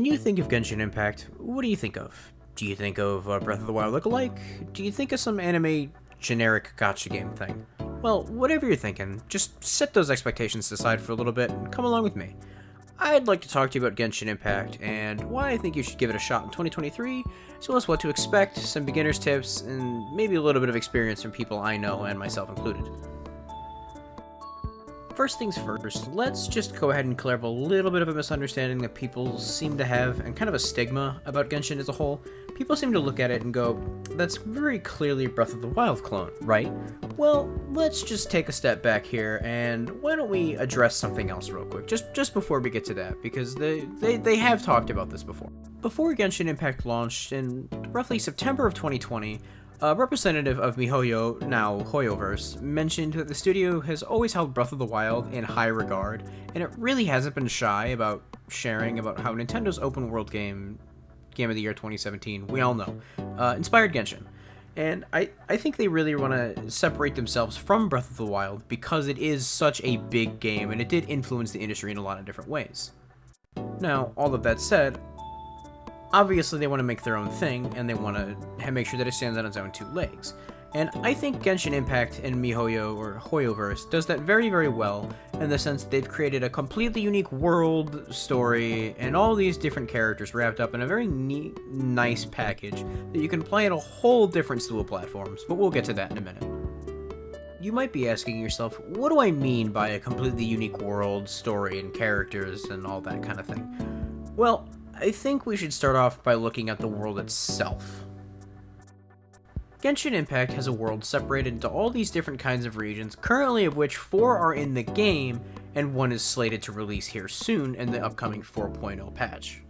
When you think of Genshin Impact, what do you think of? Do you think of Breath of the Wild lookalike? Do you think of some anime generic gacha game thing? Well, whatever you're thinking, just set those expectations aside for a little bit and come along with me. I'd like to talk to you about Genshin Impact and why I think you should give it a shot in 2023, as well as what to expect, some beginner's tips, and maybe a little bit of experience from people I know and myself included. First things first, let's just go ahead and clear up a little bit of a misunderstanding that people seem to have, and kind of a stigma about Genshin as a whole. People seem to look at it and go, that's very clearly a Breath of the Wild clone, right? Well, let's just take a step back here, and why don't we address something else real quick, just before we get to that, because they have talked about this before. Before Genshin Impact launched in roughly September of 2020, a representative of MiHoYo, now HoYoverse, mentioned that the studio has always held Breath of the Wild in high regard, and it really hasn't been shy about sharing about how Nintendo's open world game of the year 2017, we all know, inspired Genshin. And I think they really want to separate themselves from Breath of the Wild because it is such a big game, and it did influence the industry in a lot of different ways. Now, all of that said, obviously they want to make their own thing, and they want to make sure that it stands on its own two legs. And I think Genshin Impact and MiHoYo, or HoYoverse, does that very, very well, in the sense that they've created a completely unique world, story, and all these different characters wrapped up in a very neat, nice package that you can play on a whole different slew of platforms, but we'll get to that in a minute. You might be asking yourself, what do I mean by a completely unique world, story, and characters, and all that kind of thing? Well, I think we should start off by looking at the world itself. Genshin Impact has a world separated into all these different kinds of regions, currently of which 4 are in the game, and 1 is slated to release here soon in the upcoming 4.0 patch.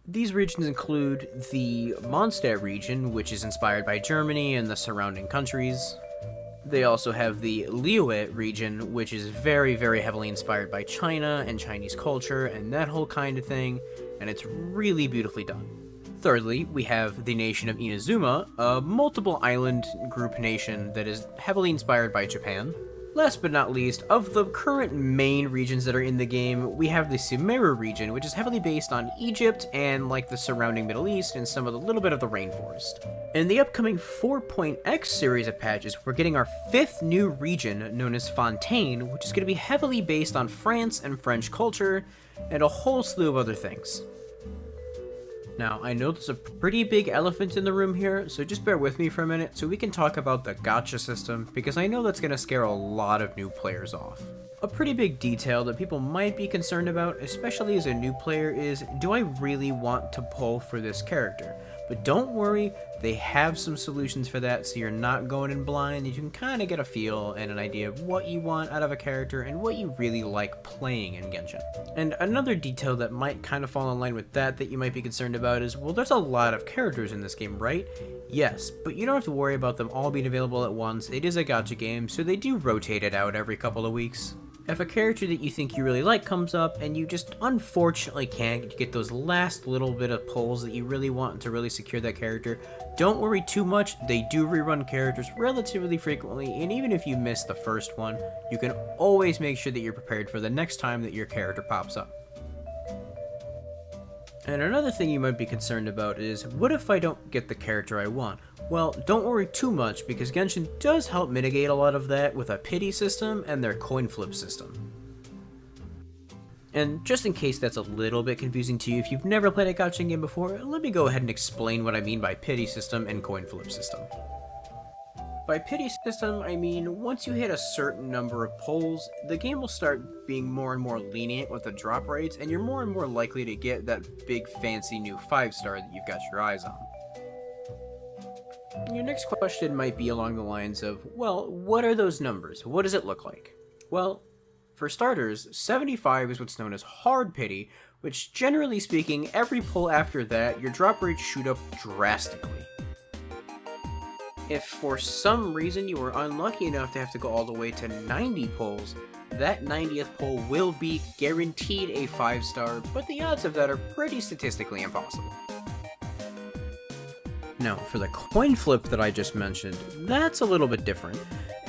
These regions include the Mondstadt region, which is inspired by Germany and the surrounding countries. They also have the Liyue region, which is very, very heavily inspired by China and Chinese culture and that whole kind of thing, and it's really beautifully done. Thirdly, we have the nation of Inazuma, a multiple island group nation that is heavily inspired by Japan. Last but not least, of the current main regions that are in the game, we have the Sumeru region, which is heavily based on Egypt and like the surrounding Middle East and some of the little bit of the rainforest. In the upcoming 4.x series of patches, we're getting our 5th new region known as Fontaine, which is going to be heavily based on France and French culture, and a whole slew of other things. Now, I know there's a pretty big elephant in the room here, so just bear with me for a minute so we can talk about the gacha system, because I know that's going to scare a lot of new players off. A pretty big detail that people might be concerned about, especially as a new player, is, do I really want to pull for this character? But don't worry, they have some solutions for that, so you're not going in blind. You can kind of get a feel and an idea of what you want out of a character and what you really like playing in Genshin. And another detail that might kind of fall in line with that you might be concerned about is, well, there's a lot of characters in this game, right? Yes, but you don't have to worry about them all being available at once. It is a gacha game, so they do rotate it out every couple of weeks. If a character that you think you really like comes up and you just unfortunately can't get those last little bit of pulls that you really want to really secure that character, don't worry too much. They do rerun characters relatively frequently, and even if you miss the first one, you can always make sure that you're prepared for the next time that your character pops up. And another thing you might be concerned about is, what if I don't get the character I want? Well, don't worry too much, because Genshin does help mitigate a lot of that with a pity system and their coin flip system. And just in case that's a little bit confusing to you, if you've never played a gacha game before, let me go ahead and explain what I mean by pity system and coin flip system. By pity system, I mean once you hit a certain number of pulls, the game will start being more and more lenient with the drop rates, and you're more and more likely to get that big fancy new 5-star that you've got your eyes on. Your next question might be along the lines of, well, what are those numbers? What does it look like? Well, for starters, 75 is what's known as hard pity, which generally speaking, every pull after that, your drop rates shoot up drastically. If for some reason you were unlucky enough to have to go all the way to 90 pulls, that 90th pull will be guaranteed a 5-star, but the odds of that are pretty statistically impossible. Now, for the coin flip that I just mentioned, that's a little bit different.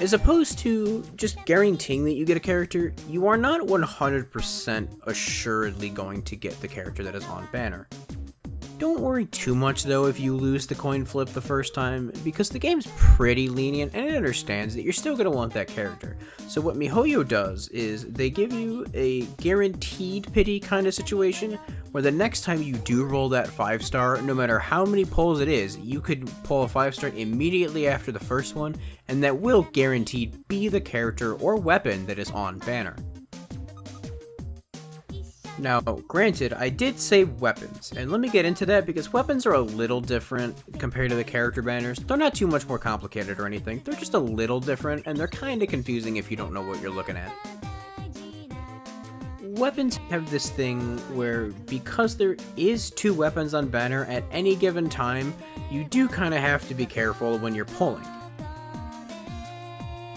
As opposed to just guaranteeing that you get a character, you are not 100% assuredly going to get the character that is on banner. Don't worry too much though if you lose the coin flip the first time, because the game's pretty lenient and it understands that you're still going to want that character. So what miHoYo does is they give you a guaranteed pity kind of situation, where the next time you do roll that 5-star, no matter how many pulls it is, you could pull a 5-star immediately after the first one, and that will guaranteed be the character or weapon that is on banner. Now, granted, I did say weapons, and let me get into that because weapons are a little different compared to the character banners. They're not too much more complicated or anything, they're just a little different, and they're kinda confusing if you don't know what you're looking at. Weapons have this thing where, because there is 2 weapons on banner at any given time, you do kinda have to be careful when you're pulling.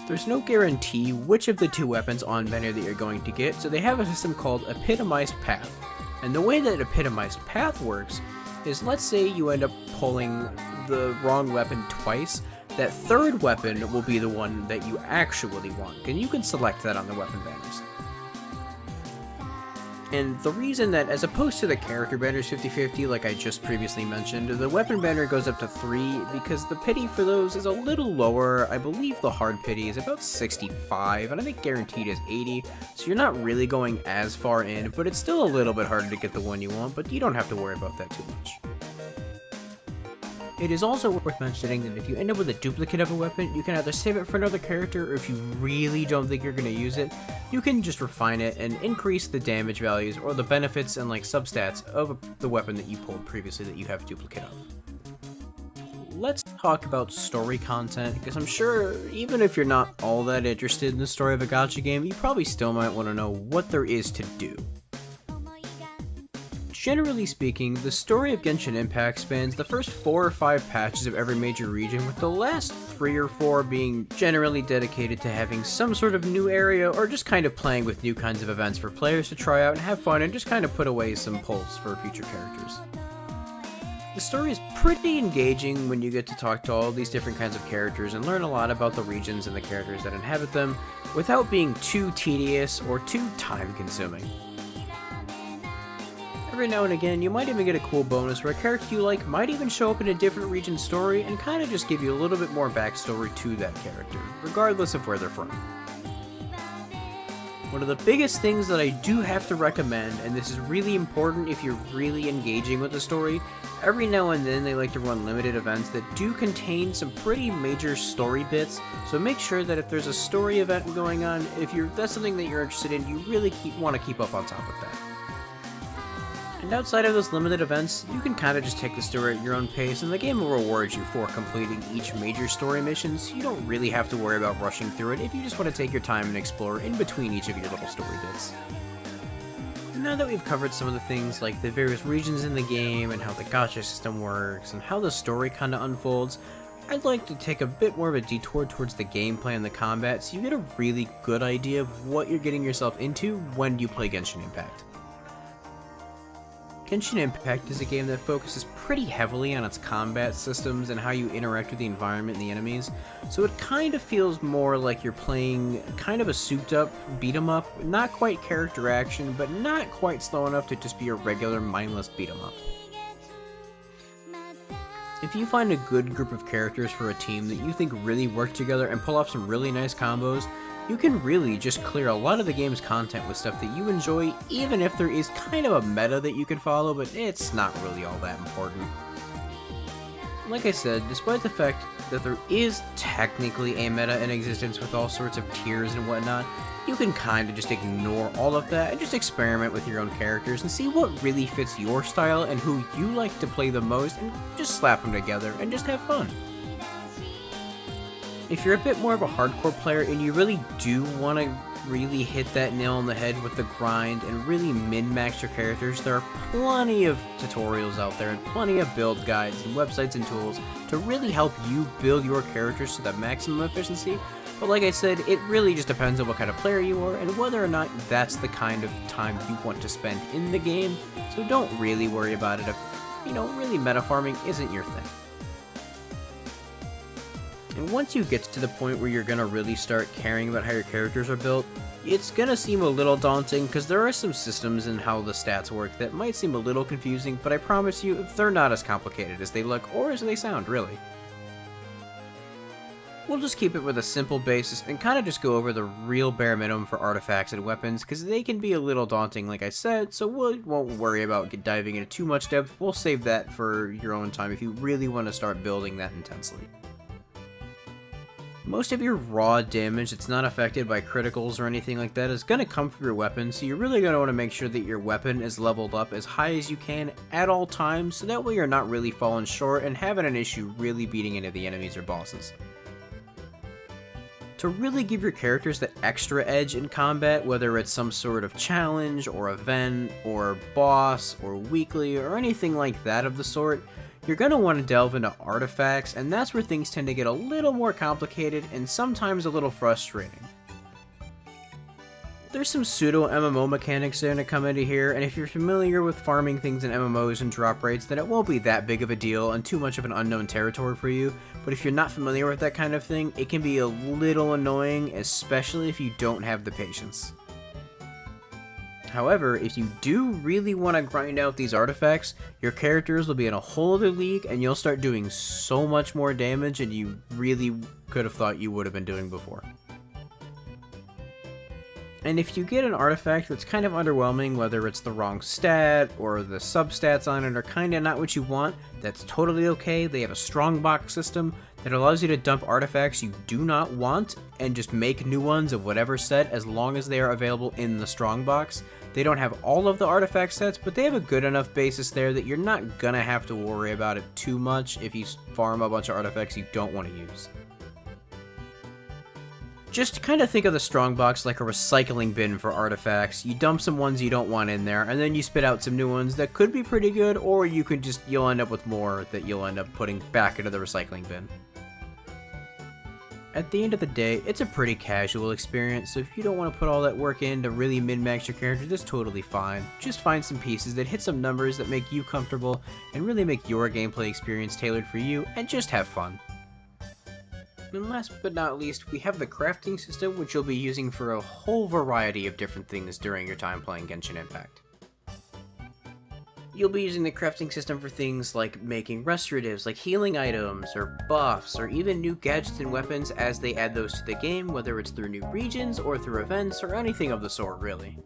There's no guarantee which of the 2 weapons on banner that you're going to get, so they have a system called Epitomized Path. And the way that Epitomized Path works is, let's say you end up pulling the wrong weapon twice, that 3rd weapon will be the one that you actually want, and you can select that on the weapon banners. And the reason that, as opposed to the character banners 50-50 like I just previously mentioned, the weapon banner goes up to 3 because the pity for those is a little lower. I believe the hard pity is about 65, and I think guaranteed is 80, so you're not really going as far in, but it's still a little bit harder to get the one you want, but you don't have to worry about that too much. It is also worth mentioning that if you end up with a duplicate of a weapon, you can either save it for another character, or if you really don't think you're going to use it, you can just refine it and increase the damage values or the benefits and substats of the weapon that you pulled previously that you have a duplicate of. Let's talk about story content, because I'm sure even if you're not all that interested in the story of a gacha game, you probably still might want to know what there is to do. Generally speaking, the story of Genshin Impact spans the first 4 or 5 patches of every major region, with the last 3 or 4 being generally dedicated to having some sort of new area or just kind of playing with new kinds of events for players to try out and have fun and just kind of put away some pulls for future characters. The story is pretty engaging when you get to talk to all these different kinds of characters and learn a lot about the regions and the characters that inhabit them without being too tedious or too time-consuming. Every now and again, you might even get a cool bonus where a character you like might even show up in a different region's story and kind of just give you a little bit more backstory to that character, regardless of where they're from. One of the biggest things that I do have to recommend, and this is really important if you're really engaging with the story, every now and then they like to run limited events that do contain some pretty major story bits, so make sure that if there's a story event going on, if that's something that you're interested in, you really want to keep up on top of that. And outside of those limited events, you can kind of just take the story at your own pace, and the game will reward you for completing each major story mission, so you don't really have to worry about rushing through it if you just want to take your time and explore in between each of your little story bits. And now that we've covered some of the things like the various regions in the game, and how the gacha system works, and how the story kind of unfolds, I'd like to take a bit more of a detour towards the gameplay and the combat so you get a really good idea of what you're getting yourself into when you play Genshin Impact. Genshin Impact is a game that focuses pretty heavily on its combat systems and how you interact with the environment and the enemies, so it kind of feels more like you're playing kind of a souped-up beat-em-up, not quite character action, but not quite slow enough to just be a regular mindless beat-em-up. If you find a good group of characters for a team that you think really work together and pull off some really nice combos, you can really just clear a lot of the game's content with stuff that you enjoy, even if there is kind of a meta that you can follow, but it's not really all that important. Like I said, despite the fact that there is technically a meta in existence with all sorts of tiers and whatnot, you can kind of just ignore all of that and just experiment with your own characters and see what really fits your style and who you like to play the most, and just slap them together and just have fun. If you're a bit more of a hardcore player and you really do want to really hit that nail on the head with the grind and really min-max your characters, there are plenty of tutorials out there and plenty of build guides and websites and tools to really help you build your characters to the maximum efficiency. But like I said, it really just depends on what kind of player you are and whether or not that's the kind of time you want to spend in the game, so don't really worry about it if, really meta farming isn't your thing. And once you get to the point where you're gonna really start caring about how your characters are built, it's gonna seem a little daunting because there are some systems in how the stats work that might seem a little confusing, but I promise you, they're not as complicated as they look or as they sound, really. We'll just keep it with a simple basis and kind of just go over the real bare minimum for artifacts and weapons, because they can be a little daunting like I said, so we won't worry about diving into too much depth. We'll save that for your own time if you really want to start building that intensely. Most of your raw damage that's not affected by criticals or anything like that is going to come from your weapon, so you're really going to want to make sure that your weapon is leveled up as high as you can at all times, so that way you're not really falling short and having an issue really beating into the enemies or bosses. To really give your characters that extra edge in combat, whether it's some sort of challenge, or event, or boss, or weekly, or anything like that of the sort, you're going to want to delve into artifacts, and that's where things tend to get a little more complicated and sometimes a little frustrating. There's some pseudo MMO mechanics there to come into here, and if you're familiar with farming things in MMOs and drop rates, then it won't be that big of a deal and too much of an unknown territory for you, but if you're not familiar with that kind of thing, it can be a little annoying, especially if you don't have the patience. However, if you do really want to grind out these artifacts, your characters will be in a whole other league and you'll start doing so much more damage than you really could have thought you would have been doing before. And if you get an artifact that's kind of underwhelming, whether it's the wrong stat or the substats on it are kind of not what you want, that's totally okay. They have a strongbox system that allows you to dump artifacts you do not want and just make new ones of whatever set as long as they are available in the strongbox. They don't have all of the artifact sets, but they have a good enough basis there that you're not gonna have to worry about it too much if you farm a bunch of artifacts you don't want to use. Just kind of think of the strongbox like a recycling bin for artifacts. You dump some ones you don't want in there, and then you spit out some new ones that could be pretty good, or you'll end up with more that you'll end up putting back into the recycling bin. At the end of the day, it's a pretty casual experience, so if you don't want to put all that work in to really min-max your character, that's totally fine. Just find some pieces that hit some numbers that make you comfortable, and really make your gameplay experience tailored for you, and just have fun. And last but not least, we have the crafting system, which you'll be using for a whole variety of different things during your time playing Genshin Impact. You'll be using the crafting system for things like making restoratives, like healing items, or buffs, or even new gadgets and weapons as they add those to the game, whether it's through new regions, or through events, or anything of the sort, really.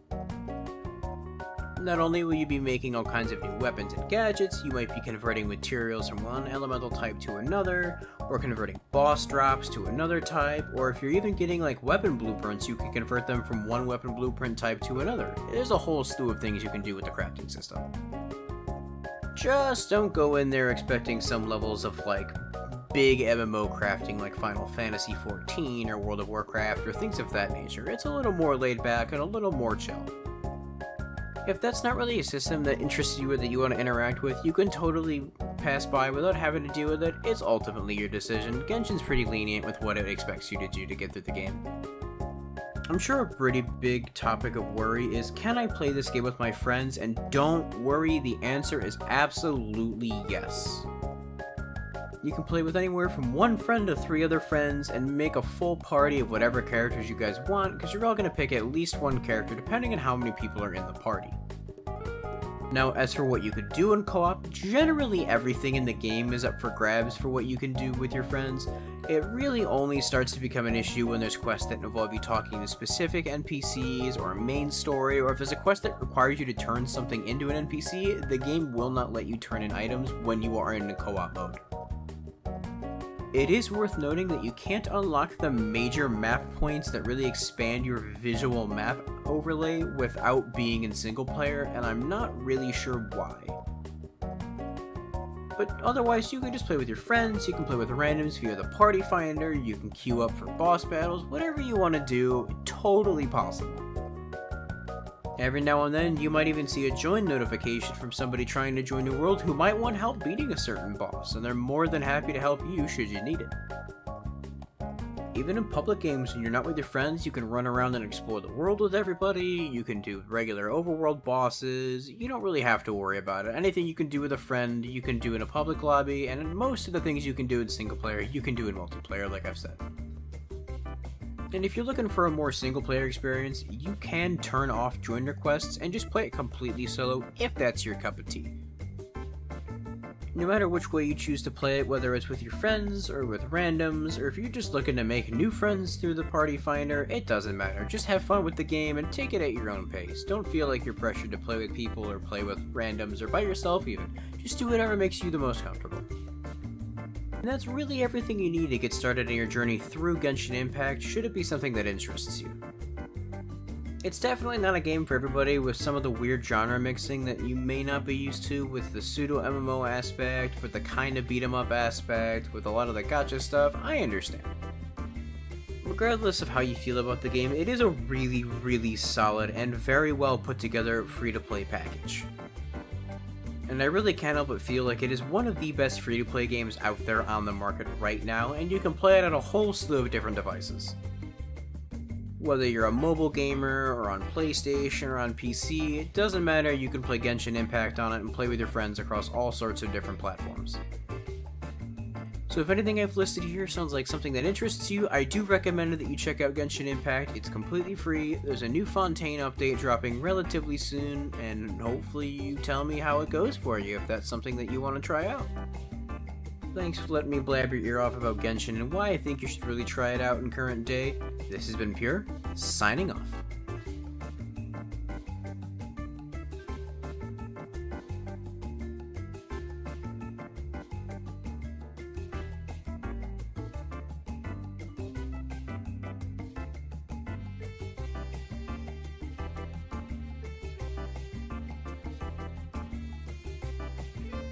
Not only will you be making all kinds of new weapons and gadgets, you might be converting materials from one elemental type to another, or converting boss drops to another type, or if you're even getting like weapon blueprints, you can convert them from one weapon blueprint type to another. There's a whole slew of things you can do with the crafting system. Just don't go in there expecting some levels of like big MMO crafting like Final Fantasy XIV or World of Warcraft or things of that nature. It's a little more laid back and a little more chill. If that's not really a system that interests you or that you want to interact with, you can totally pass by without having to deal with it. It's ultimately your decision. Genshin's pretty lenient with what it expects you to do to get through the game. I'm sure a pretty big topic of worry is, can I play this game with my friends? And don't worry, the answer is absolutely yes. You can play with anywhere from one friend to 3 other friends and make a full party of whatever characters you guys want, because you're all going to pick at least one character depending on how many people are in the party. Now, as for what you could do in co-op, generally everything in the game is up for grabs for what you can do with your friends. It really only starts to become an issue when there's quests that involve you talking to specific NPCs or a main story, or if there's a quest that requires you to turn something into an NPC, the game will not let you turn in items when you are in a co-op mode. It is worth noting that you can't unlock the major map points that really expand your visual map overlay without being in single player, and I'm not really sure why. But otherwise, you can just play with your friends, you can play with randoms via the party finder, you can queue up for boss battles, whatever you want to do, totally possible. Every now and then, you might even see a join notification from somebody trying to join your world who might want help beating a certain boss, and they're more than happy to help you should you need it. Even in public games, when you're not with your friends, you can run around and explore the world with everybody, you can do regular overworld bosses, you don't really have to worry about it. Anything you can do with a friend, you can do in a public lobby, and most of the things you can do in single player, you can do in multiplayer, like I've said. And if you're looking for a more single player experience, you can turn off join requests and just play it completely solo if that's your cup of tea. No matter which way you choose to play it, whether it's with your friends or with randoms, or if you're just looking to make new friends through the party finder, it doesn't matter. Just have fun with the game and take it at your own pace. Don't feel like you're pressured to play with people or play with randoms or by yourself even. Just do whatever makes you the most comfortable. And that's really everything you need to get started on your journey through Genshin Impact, should it be something that interests you. It's definitely not a game for everybody, with some of the weird genre mixing that you may not be used to, with the pseudo MMO aspect, with the kind of beat 'em up aspect, with a lot of the gacha stuff. I understand. Regardless of how you feel about the game, it is a really, really solid and very well put together free-to-play package. And I really can't help but feel like it is one of the best free-to-play games out there on the market right now, and you can play it on a whole slew of different devices. Whether you're a mobile gamer, or on PlayStation, or on PC, it doesn't matter, you can play Genshin Impact on it and play with your friends across all sorts of different platforms. So if anything I've listed here sounds like something that interests you, I do recommend that you check out Genshin Impact. It's completely free, there's a new Fontaine update dropping relatively soon, and hopefully you tell me how it goes for you if that's something that you want to try out. Thanks for letting me blab your ear off about Genshin and why I think you should really try it out in current day. This has been Pure, signing off.